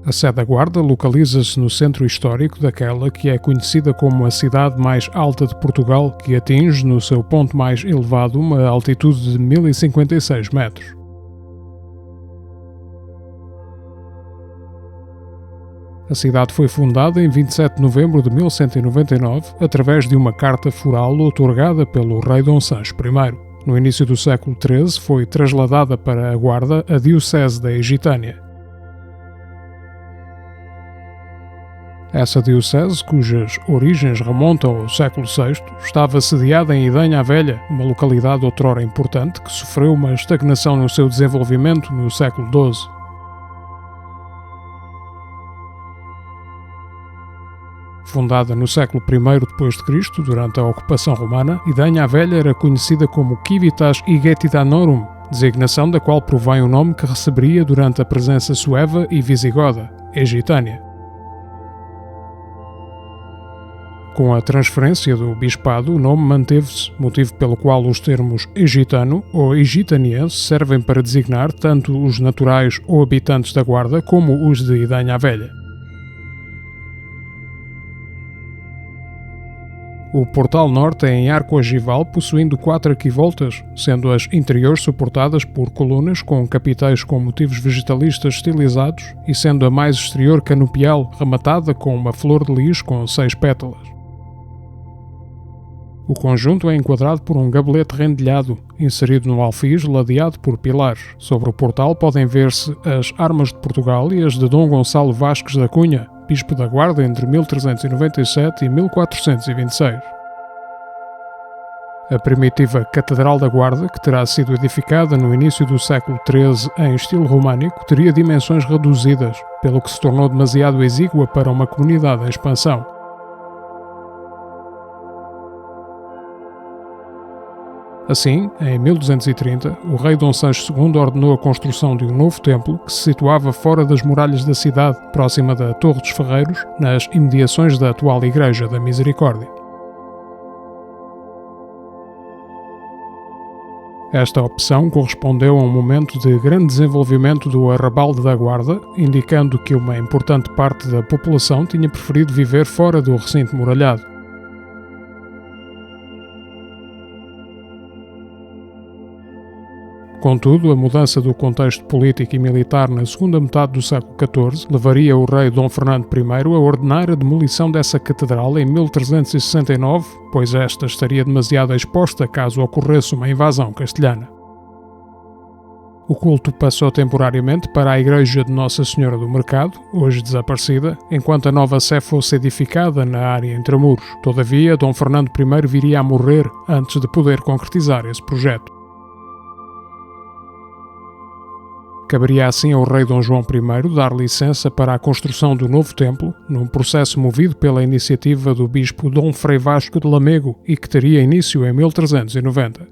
A Sé da Guarda localiza-se no centro histórico daquela que é conhecida como a cidade mais alta de Portugal, que atinge no seu ponto mais elevado uma altitude de 1056 metros. A cidade foi fundada em 27 de novembro de 1199 através de uma carta foral outorgada pelo rei Dom Sancho I. No início do século XIII foi trasladada para a Guarda a diocese da Egitânia. Essa diocese, cujas origens remontam ao século VI, estava sediada em Idenha a Velha, uma localidade outrora importante que sofreu uma estagnação no seu desenvolvimento no século XII. Fundada no século I d.C., durante a ocupação romana, Idenha a Velha era conhecida como Civitas Igetidanorum, designação da qual provém o nome que receberia durante a presença sueva e visigoda, Egitânia. Com a transferência do bispado, o nome manteve-se, motivo pelo qual os termos egitano ou egitaniense servem para designar tanto os naturais ou habitantes da Guarda como os de Idenha a Velha. O portal norte é em arco ogival, possuindo 4 arquivoltas, sendo as interiores suportadas por colunas com capitéis com motivos vegetalistas estilizados e sendo a mais exterior canopial, rematada com uma flor de lis com 6 pétalas. O conjunto é enquadrado por um gabelete rendilhado, inserido no alfiz ladeado por pilares. Sobre o portal podem ver-se as armas de Portugal e as de Dom Gonçalo Vasques da Cunha, bispo da Guarda entre 1397 e 1426. A primitiva Catedral da Guarda, que terá sido edificada no início do século XIII em estilo românico, teria dimensões reduzidas, pelo que se tornou demasiado exígua para uma comunidade em expansão. Assim, em 1230, o rei Dom Sancho II ordenou a construção de um novo templo que se situava fora das muralhas da cidade, próxima da Torre dos Ferreiros, nas imediações da atual Igreja da Misericórdia. Esta opção correspondeu a um momento de grande desenvolvimento do arrabalde da Guarda, indicando que uma importante parte da população tinha preferido viver fora do recinto muralhado. Contudo, a mudança do contexto político e militar na segunda metade do século XIV levaria o rei Dom Fernando I a ordenar a demolição dessa catedral em 1369, pois esta estaria demasiado exposta caso ocorresse uma invasão castelhana. O culto passou temporariamente para a Igreja de Nossa Senhora do Mercado, hoje desaparecida, enquanto a nova sé fosse edificada na área intramuros. Todavia, Dom Fernando I viria a morrer antes de poder concretizar esse projeto. Caberia assim ao rei Dom João I dar licença para a construção do novo templo, num processo movido pela iniciativa do bispo Dom Frei Vasco de Lamego e que teria início em 1390.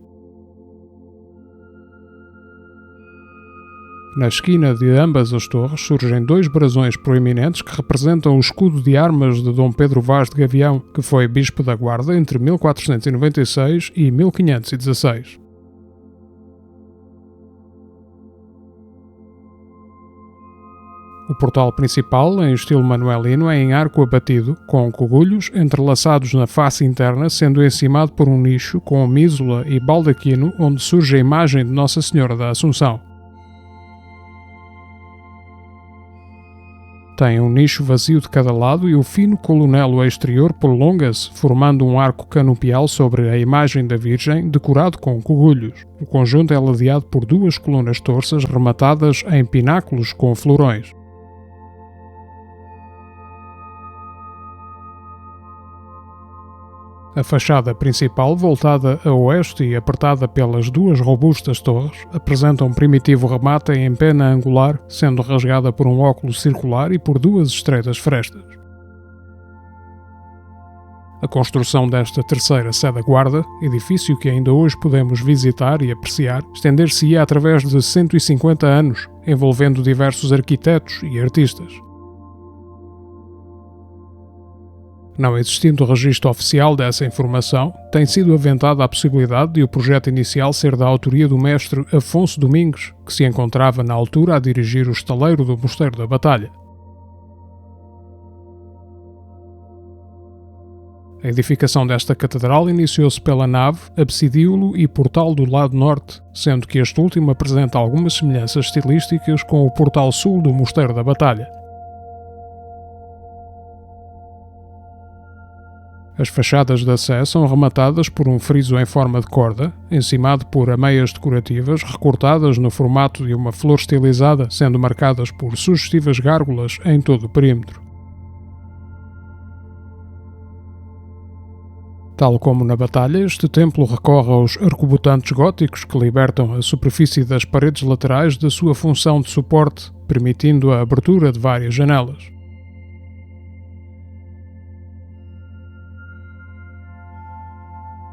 Na esquina de ambas as torres surgem 2 brasões proeminentes que representam o escudo de armas de Dom Pedro Vaz de Gavião, que foi bispo da Guarda entre 1496 e 1516. O portal principal, em estilo manuelino, é em arco abatido, com cogulhos entrelaçados na face interna, sendo encimado por um nicho com mísula e baldaquino, onde surge a imagem de Nossa Senhora da Assunção. Tem um nicho vazio de cada lado e o fino colunelo exterior prolonga-se, formando um arco canopial sobre a imagem da Virgem, decorado com cogulhos. O conjunto é ladeado por 2 colunas torças rematadas em pináculos com florões. A fachada principal, voltada a oeste e apertada pelas 2 robustas torres, apresenta um primitivo remate em pena angular, sendo rasgada por um óculo circular e por 2 estreitas frestas. A construção desta terceira sé da Guarda, edifício que ainda hoje podemos visitar e apreciar, estender-se-ia através de 150 anos, envolvendo diversos arquitetos e artistas. Não existindo registro oficial dessa informação, tem sido aventada a possibilidade de o projeto inicial ser da autoria do mestre Afonso Domingues, que se encontrava na altura a dirigir o estaleiro do Mosteiro da Batalha. A edificação desta catedral iniciou-se pela nave, absidíolo e portal do lado norte, sendo que este último apresenta algumas semelhanças estilísticas com o portal sul do Mosteiro da Batalha. As fachadas de acesso são rematadas por um friso em forma de corda, encimado por ameias decorativas recortadas no formato de uma flor estilizada, sendo marcadas por sugestivas gárgulas em todo o perímetro. Tal como na Batalha, este templo recorre aos arcobotantes góticos que libertam a superfície das paredes laterais da sua função de suporte, permitindo a abertura de várias janelas.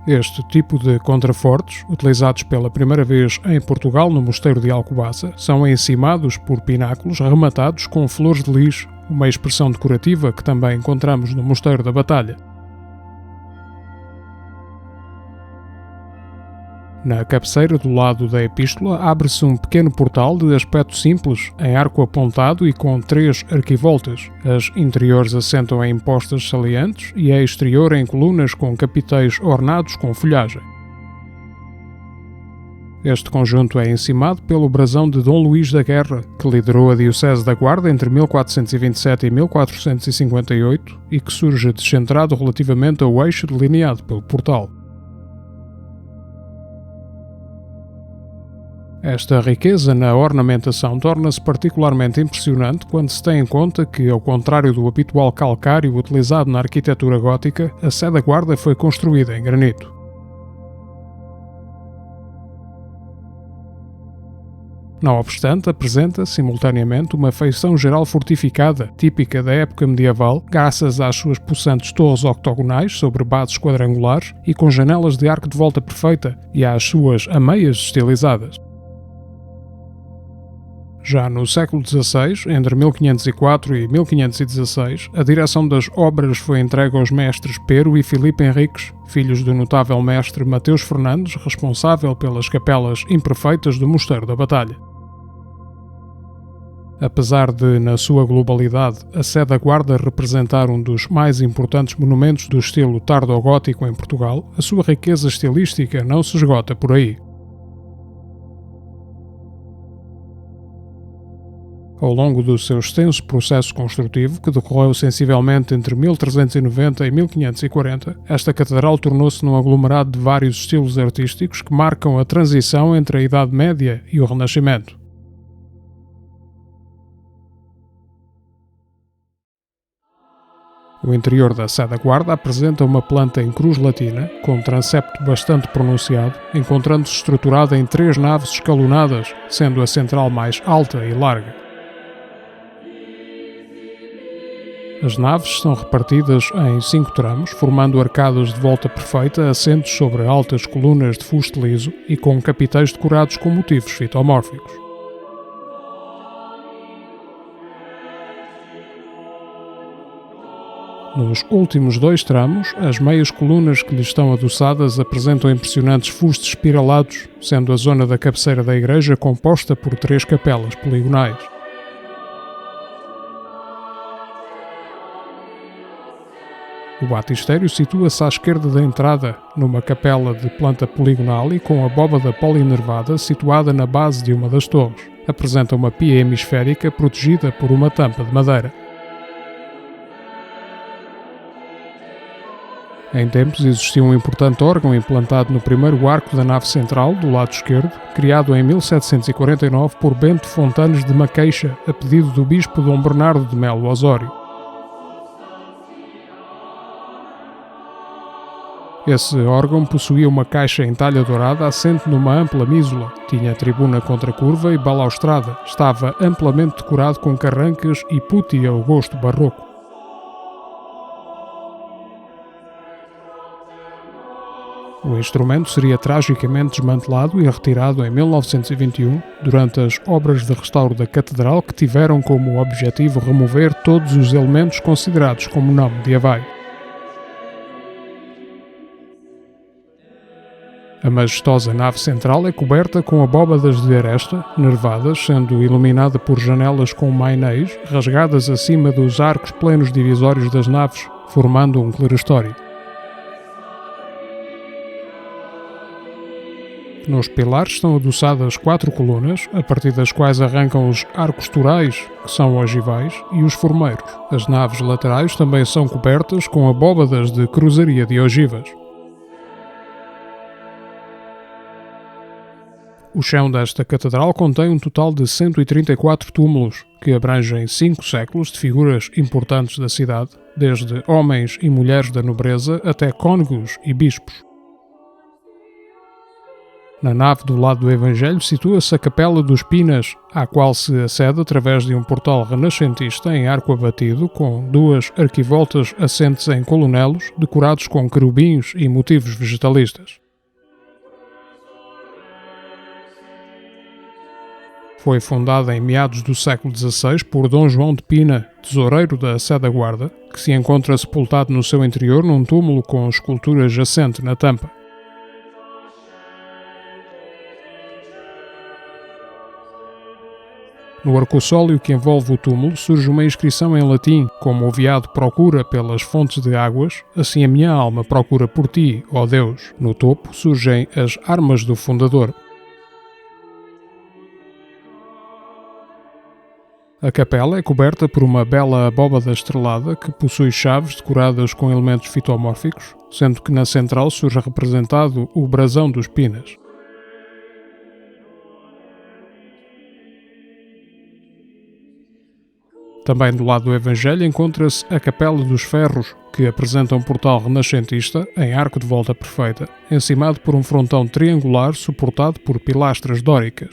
Este tipo de contrafortes, utilizados pela primeira vez em Portugal no Mosteiro de Alcobaça, são encimados por pináculos rematados com flores de lis, uma expressão decorativa que também encontramos no Mosteiro da Batalha. Na cabeceira do lado da epístola abre-se um pequeno portal de aspecto simples, em arco apontado e com 3 arquivoltas. As interiores assentam em impostas salientes e a exterior em colunas com capitéis ornados com folhagem. Este conjunto é encimado pelo brasão de Dom Luís da Guerra, que liderou a Diocese da Guarda entre 1427 e 1458 e que surge descentrado relativamente ao eixo delineado pelo portal. Esta riqueza na ornamentação torna-se particularmente impressionante quando se tem em conta que, ao contrário do habitual calcário utilizado na arquitetura gótica, a Sé da Guarda foi construída em granito. Não obstante, apresenta, simultaneamente, uma feição geral fortificada, típica da época medieval, graças às suas possantes torres octogonais sobre bases quadrangulares e com janelas de arco de volta perfeita, e às suas ameias estilizadas. Já no século XVI, entre 1504 e 1516, a direção das obras foi entregue aos mestres Pero e Filipe Henriques, filhos do notável mestre Mateus Fernandes, responsável pelas capelas imperfeitas do Mosteiro da Batalha. Apesar de, na sua globalidade, a Sé da Guarda representar um dos mais importantes monumentos do estilo tardogótico em Portugal, a sua riqueza estilística não se esgota por aí. Ao longo do seu extenso processo construtivo, que decorreu sensivelmente entre 1390 e 1540, esta catedral tornou-se num aglomerado de vários estilos artísticos que marcam a transição entre a Idade Média e o Renascimento. O interior da Sé da Guarda apresenta uma planta em cruz latina, com um transepto bastante pronunciado, encontrando-se estruturada em 3 naves escalonadas, sendo a central mais alta e larga. As naves são repartidas em 5 tramos, formando arcadas de volta perfeita assentes sobre altas colunas de fuste liso e com capitéis decorados com motivos fitomórficos. Nos últimos 2 tramos, as meias colunas que lhes estão adoçadas apresentam impressionantes fustes espiralados, sendo a zona da cabeceira da igreja composta por 3 capelas poligonais. O batistério situa-se à esquerda da entrada, numa capela de planta poligonal e com a abóbada polinervada situada na base de uma das torres. Apresenta uma pia hemisférica protegida por uma tampa de madeira. Em tempos existiu um importante órgão implantado no primeiro arco da nave central, do lado esquerdo, criado em 1749 por Bento Fontanes de Maqueixa, a pedido do bispo Dom Bernardo de Melo Osório. Esse órgão possuía uma caixa em talha dourada assente numa ampla mísula, tinha tribuna contracurva e balaustrada, estava amplamente decorado com carrancas e putti ao gosto barroco. O instrumento seria tragicamente desmantelado e retirado em 1921, durante as obras de restauro da catedral que tiveram como objetivo remover todos os elementos considerados como não medievais. A majestosa nave central é coberta com abóbadas de aresta, nervadas, sendo iluminada por janelas com mainéis rasgadas acima dos arcos plenos divisórios das naves, formando um clerestório. Nos pilares estão adoçadas 4 colunas, a partir das quais arrancam os arcos torais, que são ogivais, e os formeiros. As naves laterais também são cobertas com abóbadas de cruzaria de ogivas. O chão desta catedral contém um total de 134 túmulos, que abrangem 5 séculos de figuras importantes da cidade, desde homens e mulheres da nobreza até cônegos e bispos. Na nave do lado do Evangelho situa-se a Capela dos Pinas, à qual se acede através de um portal renascentista em arco abatido, com 2 arquivoltas assentes em colunelos, decorados com querubins e motivos vegetalistas. Foi fundada em meados do século XVI por Dom João de Pina, tesoureiro da Sé da Guarda, que se encontra sepultado no seu interior num túmulo com escultura jacente na tampa. No arcossóleo que envolve o túmulo surge uma inscrição em latim, como o veado procura pelas fontes de águas, assim a minha alma procura por ti, ó Deus. No topo surgem as armas do fundador. A capela é coberta por uma bela abóbada estrelada que possui chaves decoradas com elementos fitomórficos, sendo que na central surge representado o brasão dos Pinas. Também do lado do Evangelho encontra-se a Capela dos Ferros, que apresenta um portal renascentista em arco de volta perfeita, encimado por um frontão triangular suportado por pilastras dóricas.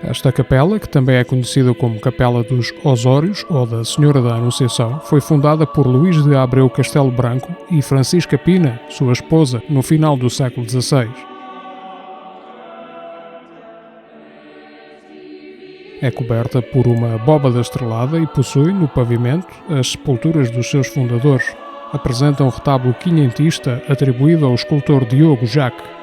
Esta capela, que também é conhecida como Capela dos Osórios ou da Senhora da Anunciação, foi fundada por Luís de Abreu Castelo Branco e Francisca Pina, sua esposa, no final do século XVI. É coberta por uma abóbada estrelada e possui, no pavimento, as sepulturas dos seus fundadores. Apresenta um retábulo quinhentista atribuído ao escultor Diogo Jacques.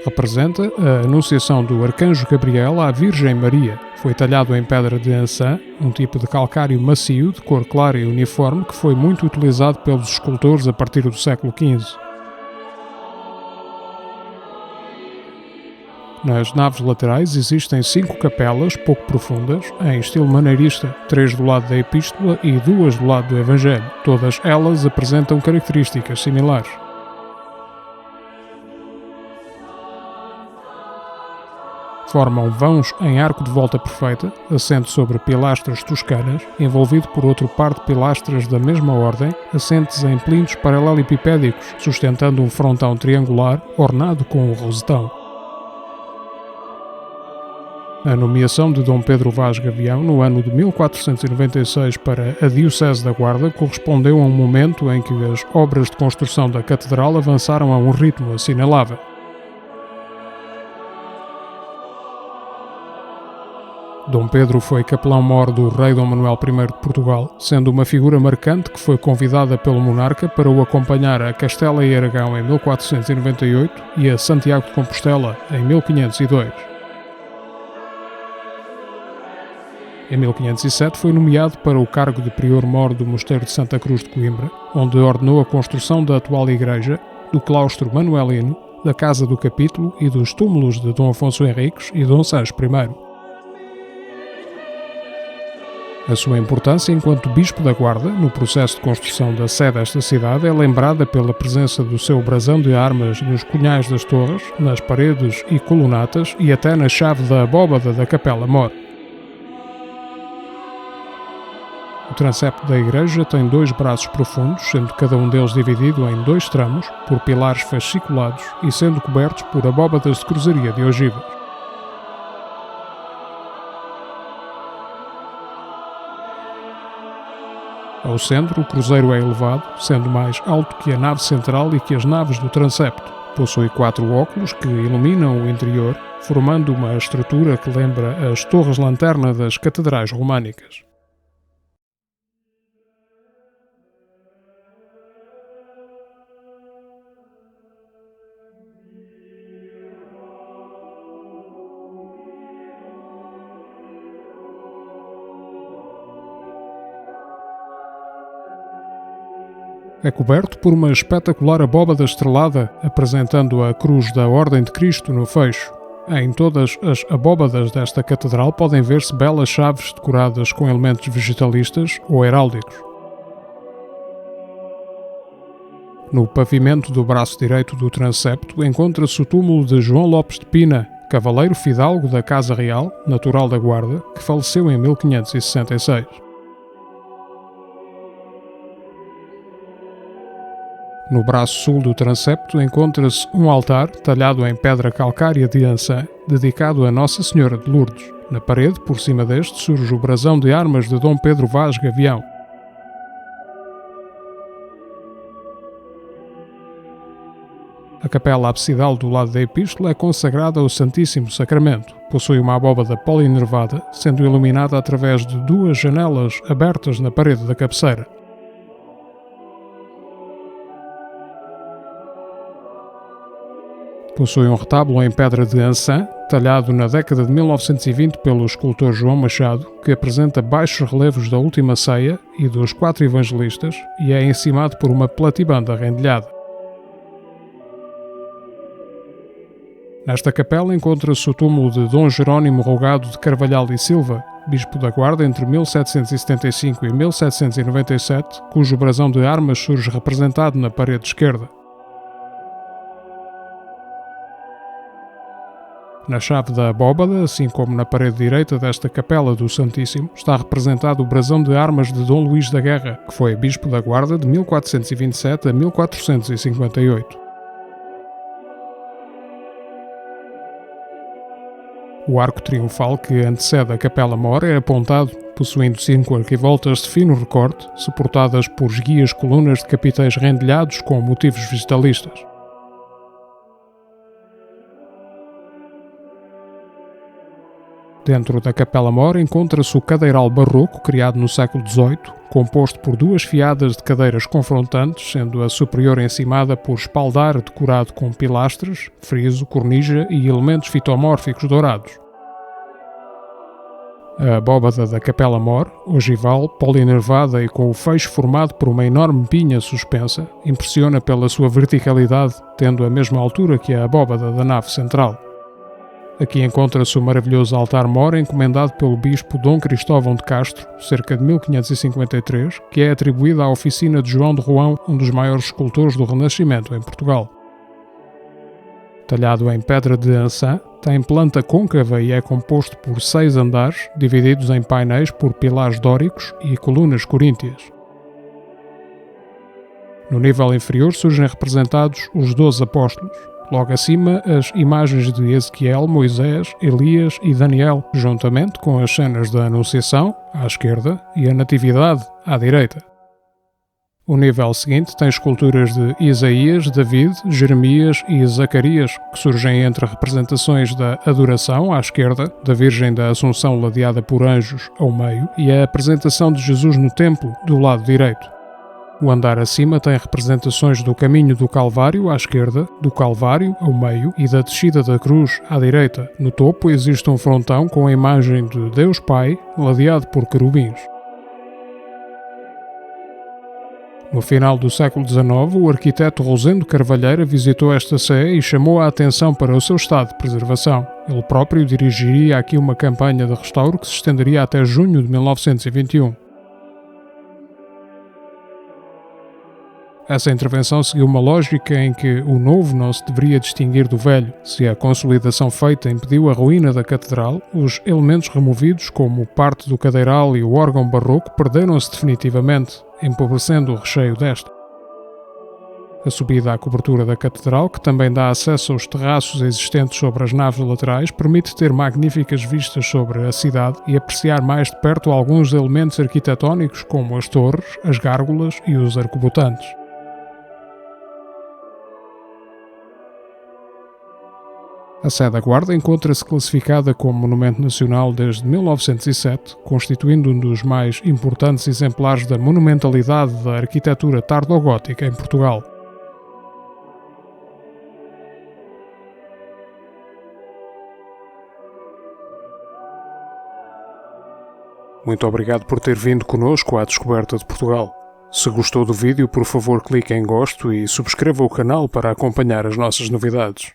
Representa a Anunciação do Arcanjo Gabriel à Virgem Maria. Foi talhado em pedra de ançã, um tipo de calcário macio de cor clara e uniforme que foi muito utilizado pelos escultores a partir do século XV. Nas naves laterais existem 5 capelas pouco profundas, em estilo maneirista, 3 do lado da Epístola e 2 do lado do Evangelho. Todas elas apresentam características similares. Formam vãos em arco de volta perfeita, assente sobre pilastras toscanas, envolvido por outro par de pilastras da mesma ordem, assentes em plintos paralelepipédicos, sustentando um frontão triangular ornado com um rosetão. A nomeação de Dom Pedro Vaz Gavião no ano de 1496 para a Diocese da Guarda correspondeu a um momento em que as obras de construção da catedral avançaram a um ritmo assinalável. Dom Pedro foi capelão-mor do rei Dom Manuel I de Portugal, sendo uma figura marcante que foi convidada pelo monarca para o acompanhar a Castela e Aragão em 1498 e a Santiago de Compostela em 1502. Em 1507 foi nomeado para o cargo de prior-mor do Mosteiro de Santa Cruz de Coimbra, onde ordenou a construção da atual igreja, do claustro manuelino, da Casa do Capítulo e dos túmulos de Dom Afonso Henriques e Dom Sancho I. A sua importância enquanto Bispo da Guarda, no processo de construção da sé desta cidade, é lembrada pela presença do seu brasão de armas nos cunhais das torres, nas paredes e colunatas e até na chave da abóbada da Capela-Mor. O transepto da igreja tem 2 braços profundos, sendo cada um deles dividido em 2 tramos, por pilares fasciculados e sendo cobertos por abóbadas de cruzaria de ogivas. Ao centro, o cruzeiro é elevado, sendo mais alto que a nave central e que as naves do transepto. Possui 4 óculos que iluminam o interior, formando uma estrutura que lembra as torres-lanterna das catedrais românicas. É coberto por uma espetacular abóbada estrelada, apresentando a cruz da Ordem de Cristo no fecho. Em todas as abóbadas desta catedral podem ver-se belas chaves decoradas com elementos vegetalistas ou heráldicos. No pavimento do braço direito do transepto encontra-se o túmulo de João Lopes de Pina, cavaleiro fidalgo da Casa Real, natural da Guarda, que faleceu em 1566. No braço sul do transepto encontra-se um altar talhado em pedra calcária de Ançã, dedicado a Nossa Senhora de Lourdes. Na parede, por cima deste, surge o brasão de armas de Dom Pedro Vaz Gavião. A capela absidal do lado da epístola é consagrada ao Santíssimo Sacramento. Possui uma abóbada polinervada, sendo iluminada através de duas janelas abertas na parede da cabeceira. Possui um retábulo em pedra de Ançã, talhado na década de 1920 pelo escultor João Machado, que apresenta baixos relevos da Última Ceia e dos 4 Evangelistas e é encimado por uma platibanda rendilhada. Nesta capela encontra-se o túmulo de Dom Jerónimo Rogado de Carvalhal e Silva, bispo da Guarda entre 1775 e 1797, cujo brasão de armas surge representado na parede esquerda. Na chave da abóbada, assim como na parede direita desta capela do Santíssimo, está representado o brasão de armas de Dom Luís da Guerra, que foi bispo da Guarda de 1427 a 1458. O arco triunfal que antecede a Capela Mor é apontado, possuindo 5 arquivoltas de fino recorte, suportadas por esguias colunas de capitéis rendilhados com motivos vegetalistas. Dentro da Capela Mor encontra-se o cadeiral barroco, criado no século XVIII, composto por 2 fiadas de cadeiras confrontantes, sendo a superior encimada por espaldar decorado com pilastras, friso, cornija e elementos fitomórficos dourados. A abóbada da Capela Mor, ogival, polinervada e com o fecho formado por uma enorme pinha suspensa, impressiona pela sua verticalidade, tendo a mesma altura que a abóbada da nave central. Aqui encontra-se o maravilhoso altar-mor encomendado pelo bispo Dom Cristóvão de Castro, cerca de 1553, que é atribuído à oficina de João de Roão, um dos maiores escultores do Renascimento em Portugal. Talhado em pedra de Ançã, tem planta côncava e é composto por 6 andares, divididos em painéis por pilares dóricos e colunas coríntias. No nível inferior surgem representados os 12 apóstolos. Logo acima, as imagens de Ezequiel, Moisés, Elias e Daniel, juntamente com as cenas da Anunciação, à esquerda, e a Natividade, à direita. O nível seguinte tem esculturas de Isaías, David, Jeremias e Zacarias, que surgem entre representações da Adoração, à esquerda, da Virgem da Assunção ladeada por anjos, ao meio, e a apresentação de Jesus no templo, do lado direito. O andar acima tem representações do caminho do Calvário à esquerda, do Calvário ao meio e da descida da cruz à direita. No topo existe um frontão com a imagem de Deus Pai, ladeado por querubins. No final do século XIX, o arquiteto Rosendo Carvalheira visitou esta sé e chamou a atenção para o seu estado de preservação. Ele próprio dirigiria aqui uma campanha de restauro que se estenderia até junho de 1921. Essa intervenção seguiu uma lógica em que o novo não se deveria distinguir do velho. Se a consolidação feita impediu a ruína da catedral, os elementos removidos, como parte do cadeiral e o órgão barroco, perderam-se definitivamente, empobrecendo o recheio desta. A subida à cobertura da catedral, que também dá acesso aos terraços existentes sobre as naves laterais, permite ter magníficas vistas sobre a cidade e apreciar mais de perto alguns elementos arquitetónicos, como as torres, as gárgulas e os arcobotantes. A Sé da Guarda encontra-se classificada como Monumento Nacional desde 1907, constituindo um dos mais importantes exemplares da monumentalidade da arquitetura tardogótica em Portugal. Muito obrigado por ter vindo conosco à descoberta de Portugal. Se gostou do vídeo, por favor clique em gosto e subscreva o canal para acompanhar as nossas novidades.